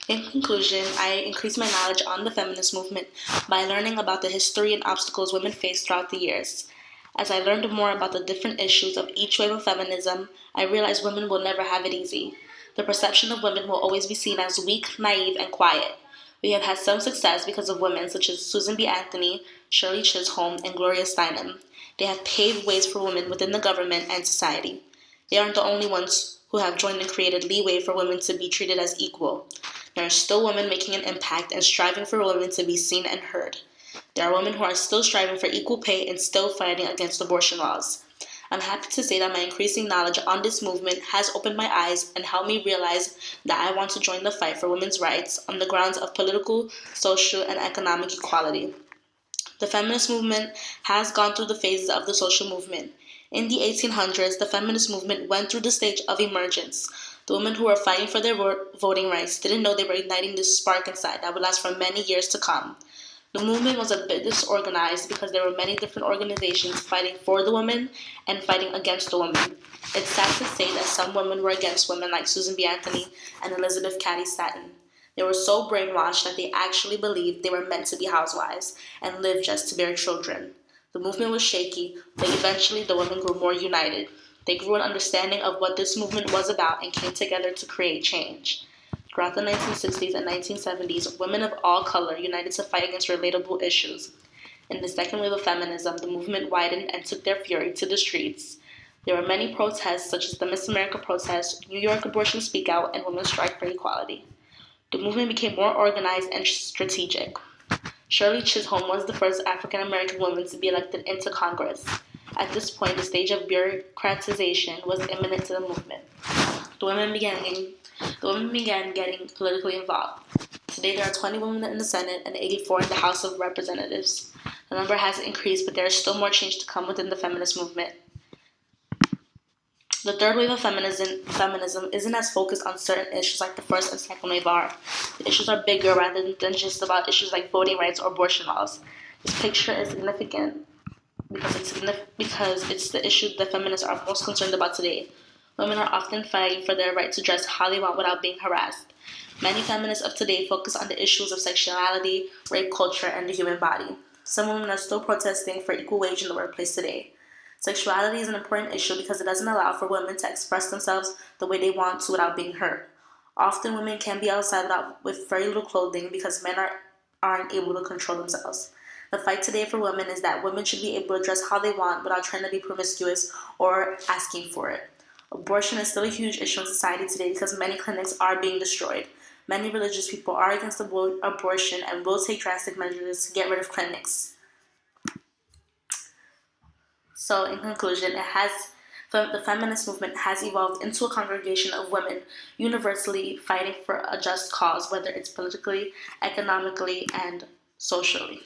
In conclusion, I increased my knowledge on the feminist movement by learning about the history and obstacles women faced throughout the years. As I learned more about the different issues of each wave of feminism, I realized women will never have it easy. The perception of women will always be seen as weak, naive, and quiet. We have had some success because of women such as Susan B. Anthony, Shirley Chisholm, and Gloria Steinem. They have paved ways for women within the government and society. They aren't the only ones who have joined and created leeway for women to be treated as equal. There are still women making an impact and striving for women to be seen and heard. There are women who are still striving for equal pay and still fighting against abortion laws. I'm happy to say that my increasing knowledge on this movement has opened my eyes and helped me realize that I want to join the fight for women's rights on the grounds of political, social, and economic equality. The feminist movement has gone through the phases of the social movement. In the 1800s, the feminist movement went through the stage of emergence. The women who were fighting for their voting rights didn't know they were igniting this spark inside that would last for many years to come. The movement was a bit disorganized because there were many different organizations fighting for the women and fighting against the women. It's sad to say that some women were against women like Susan B. Anthony and Elizabeth Cady Stanton. They were so brainwashed that they actually believed they were meant to be housewives and live just to bear children. The movement was shaky, but eventually the women grew more united. They grew an understanding of what this movement was about and came together to create change. Throughout the 1960s and 1970s, women of all color united to fight against relatable issues. In the second wave of feminism, the movement widened and took their fury to the streets. There were many protests, such as the Miss America protest, New York Abortion Speak Out, and Women's Strike for Equality. The movement became more organized and strategic. Shirley Chisholm was the first African American woman to be elected into Congress. At this point, the stage of bureaucratization was imminent to the movement. The women began getting politically involved. Today, there are 20 women in the Senate and 84 in the House of Representatives. The number has increased, but there is still more change to come within the feminist movement. The third wave of feminism isn't as focused on certain issues like the first and second wave are. The issues are bigger rather than just about issues like voting rights or abortion laws. This picture is significant because it's the issue the feminists are most concerned about today. Women are often fighting for their right to dress how they want without being harassed. Many feminists of today focus on the issues of sexuality, rape culture, and the human body. Some women are still protesting for equal wage in the workplace today. Sexuality is an important issue because it doesn't allow for women to express themselves the way they want to without being hurt. Often women can be outside with very little clothing because men aren't able to control themselves. The fight today for women is that women should be able to dress how they want without trying to be promiscuous or asking for it. Abortion is still a huge issue in society today because many clinics are being destroyed. Many religious people are against abortion and will take drastic measures to get rid of clinics. So, in conclusion, the feminist movement has evolved into a congregation of women universally fighting for a just cause, whether it's politically, economically, and socially.